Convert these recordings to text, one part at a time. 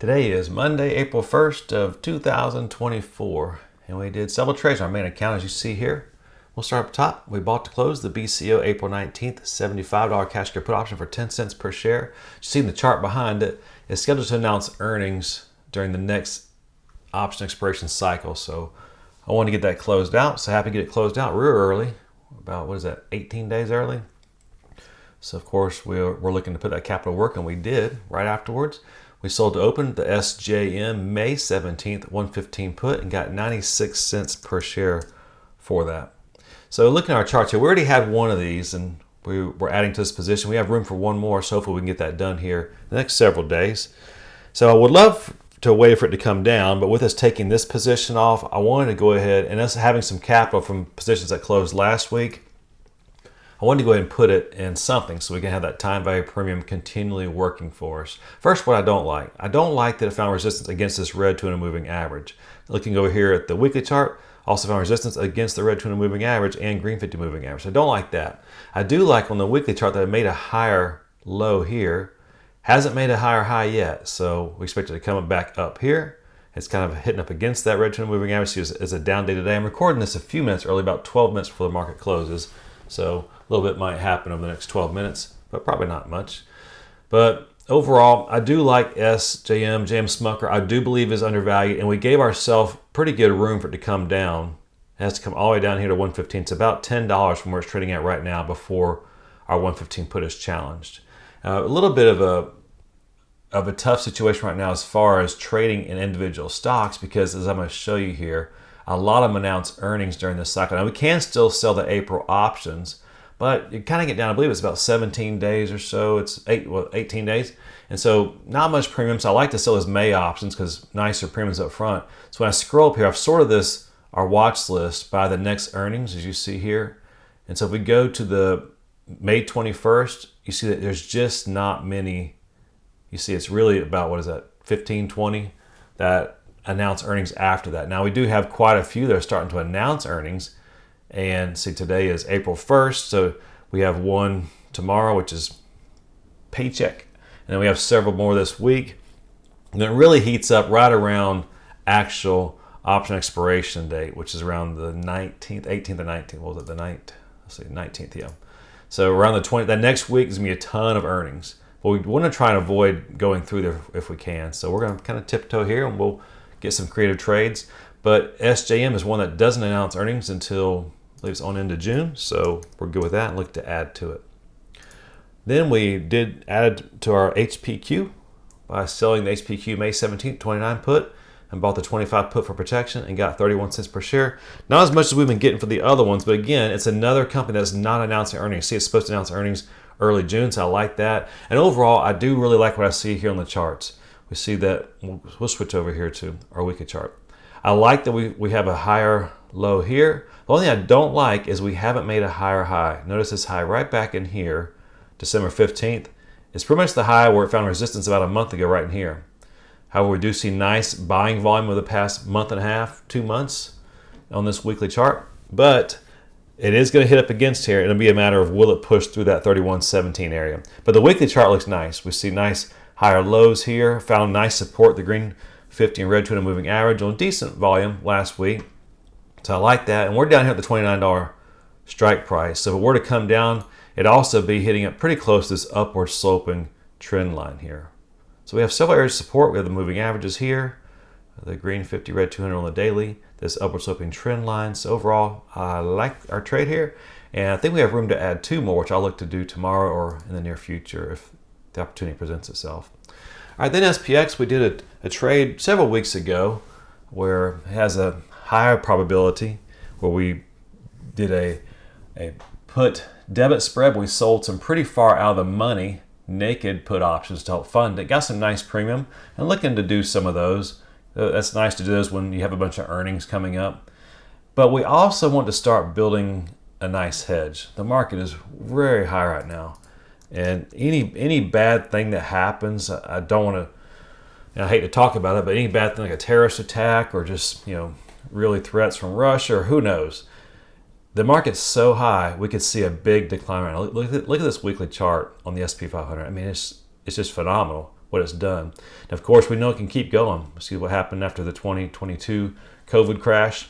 Today is Monday, April 1st of 2024, and we did several trades on our main account as you see here. We'll start up top. We bought to close the BCO April 19th $75 cash put option for 10 cents per share. You see in the chart behind it, it's scheduled to announce earnings during the next option expiration cycle. So I want to get that closed out. So happy to get it closed out real early, about 18 days early. So of course we're looking to put that capital work, and we did right afterwards. We sold to open the SJM May 17th 115 put and got 96 cents per share for that. So looking at our charts here, we already had one of these and we're adding to this position. We have room for one more, so hopefully we can get that done here the next several days. So I would love to wait for it to come down, but with us taking this position off, I wanted to go ahead, and us having some capital from positions that closed last week, I wanted to go ahead and put it in something so we can have that time value premium continually working for us. First, what I don't like that it found resistance against this red 200 moving average. Looking over here at the weekly chart, also found resistance against the red 200 moving average and green 50 moving average. So I don't like that. I do like on the weekly chart that it made a higher low here. Hasn't made a higher high yet, so we expect it to come back up here. It's kind of hitting up against that red 200 moving average. So it's a down day today. I'm recording this a few minutes early, about 12 minutes before the market closes. So a little bit might happen over the next 12 minutes, but probably not much. But overall, I do like SJM, Smucker. I do believe is undervalued, and we gave ourselves pretty good room for it to come down. It has to come all the way down here to 115. It's about $10 from where it's trading at right now before our 115 put is challenged. A little bit of a tough situation right now as far as trading in individual stocks, because as I'm going to show you here, a lot of them announced earnings during this cycle. Now we can still sell the April options, but you kind of get down, I believe it's about 17 days or so. It's 18 days. And so not much premium. So I like to sell as May options because nicer premiums up front. So when I scroll up here, I've sorted our watch list by the next earnings, as you see here. And so if we go to the May 21st, you see that there's just not many. You see it's really about, 15, 20 that announce earnings after that. Now we do have quite a few that are starting to announce earnings. And see, today is April 1st, so we have one tomorrow, which is paycheck. And then we have several more this week. And then it really heats up right around actual option expiration date, which is around the 19th, 18th or 19th. What was it, the 19th, yeah. So around the 20th, that next week is going to be a ton of earnings. But we want to try and avoid going through there if we can. So we're going to kind of tiptoe here, and we'll get some creative trades. But SJM is one that doesn't announce earnings until, I believe it's on into June. So we're good with that and look to add to it. Then we did add to our HPQ by selling the HPQ May 17th 29 put and bought the 25 put for protection and got 31 cents per share. Not as much as we've been getting for the other ones, but again, it's another company that's not announcing earnings. See, it's supposed to announce earnings early June, so I like that. And overall, I do really like what I see here on the charts. We see that, we'll switch over here to our weekly chart. I like that we have a higher low here. The only thing I don't like is we haven't made a higher high. Notice this high right back in here, December 15th. It's pretty much the high where it found resistance about a month ago right in here. However, we do see nice buying volume over the past month and a half, 2 months on this weekly chart. But it is going to hit up against here. It'll be a matter of will it push through that 31.17 area. But the weekly chart looks nice. We see nice higher lows here. Found nice support, the green 50 and red 200 moving average on decent volume last week. So I like that. And we're down here at the $29 strike price. So if it were to come down, it'd also be hitting up pretty close to this upward sloping trend line here. So we have several areas of support. We have the moving averages here, the green 50, red 200 on the daily, this upward sloping trend line. So overall, I like our trade here. And I think we have room to add 2 more, which I'll look to do tomorrow or in the near future if the opportunity presents itself. All right, then SPX, we did a trade several weeks ago where it has a higher probability, where we did a put debit spread. We sold some pretty far out of the money naked put options to help fund it. Got some nice premium and looking to do some of those. That's nice to do those when you have a bunch of earnings coming up. But we also want to start building a nice hedge. The market is very high right now. And any bad thing that happens, I don't want to, I hate to talk about it, but any bad thing like a terrorist attack or just, really threats from Russia or who knows, the market's so high, we could see a big decline right now. Look at this weekly chart on the SP 500. I mean, it's just phenomenal. what it's done. And of course, we know it can keep going. See what happened after the 2022 COVID crash.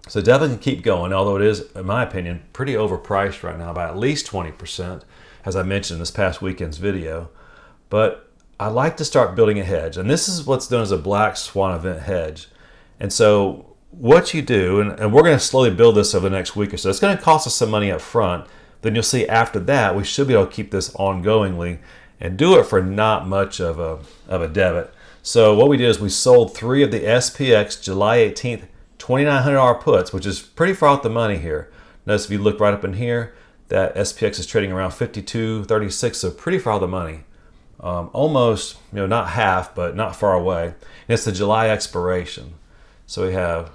So definitely can keep going, although it is, in my opinion, pretty overpriced right now by at least 20%, as I mentioned in this past weekend's video. But I like to start building a hedge, and this is what's known as a black swan event hedge. And so what you do, and we're going to slowly build this over the next week or so. It's going to cost us some money up front. Then you'll see after that, we should be able to keep this ongoingly and do it for not much of a debit. So what we did is we sold 3 of the SPX July 18th $2,900 puts, which is pretty far out the money here. Notice if you look right up in here, that SPX is trading around 52.36, so pretty far out the money. Almost, not half, but not far away. And it's the July expiration. So we have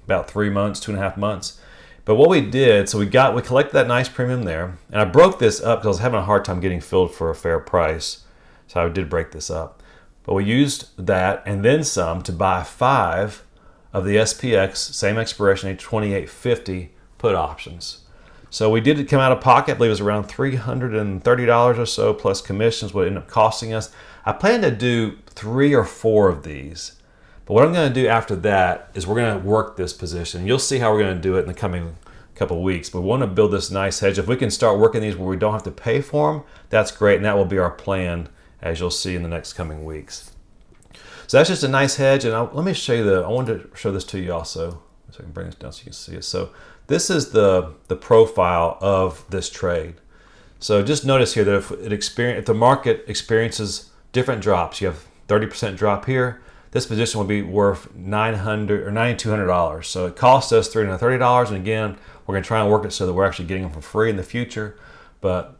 about 3 months, 2.5 months. But what we did, so we collected that nice premium there, and I broke this up because I was having a hard time getting filled for a fair price. So I did break this up. But we used that and then some to buy 5 of the SPX, same expiration date, 28.50 put options. So we did come out of pocket. I believe it was around $330 or so plus commissions, what it ended up costing us. I plan to do 3 or 4 of these. But what I'm going to do after that is we're going to work this position. You'll see how we're going to do it in the coming couple weeks. But we want to build this nice hedge. If we can start working these where we don't have to pay for them, that's great. And that will be our plan, as you'll see in the next coming weeks. So that's just a nice hedge, and let me show you I wanted to show this to you also, so I can bring this down so you can see it. So this is the profile of this trade. So just notice here that if the market experiences different drops, you have 30% drop here, this position will be worth $900 or $9,200. So it costs us $330, and again, we're going to try and work it so that we're actually getting them for free in the future. But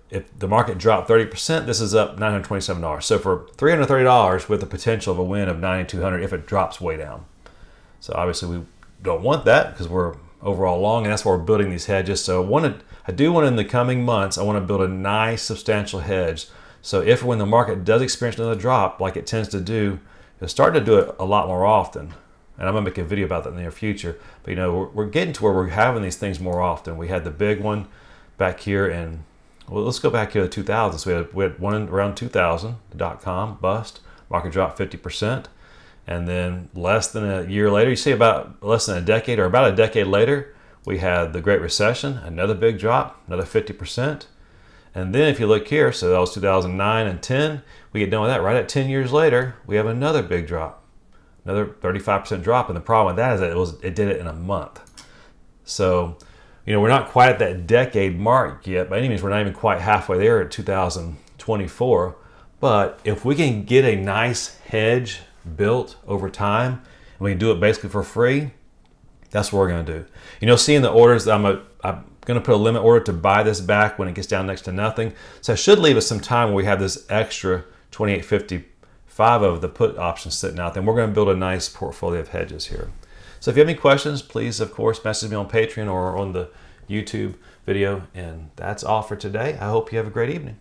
if the market dropped 30%, this is up $927. So for $330 with the potential of a win of $9,200 if it drops way down. So obviously we don't want that because we're overall long, and that's why we're building these hedges. So I do want in the coming months, I want to build a nice substantial hedge. So if when the market does experience another drop, like it tends to do, you'll start to do it a lot more often. And I'm going to make a video about that in the near future. But we're getting to where we're having these things more often. We had the big one back here in, well, let's go back here to 2000. So we had one around 2000, the dot-com bust. Market dropped 50%. And then less than a year later, you see about less than a decade or about a decade later, we had the Great Recession, another big drop, another 50%. And then if you look here, so that was 2009 and 10, we get done with that. Right at 10 years later, we have another big drop, another 35% drop. And the problem with that is that it did it in a month. So, we're not quite at that decade mark yet. By any means, we're not even quite halfway there at 2024. But if we can get a nice hedge built over time, and we can do it basically for free, that's what we're going to do. Seeing the orders, I'm going to put a limit order to buy this back when it gets down next to nothing. So it should leave us some time where we have this extra 28.55 of the put options sitting out there. And we're going to build a nice portfolio of hedges here. So if you have any questions, please, of course, message me on Patreon or on the YouTube video. And that's all for today. I hope you have a great evening.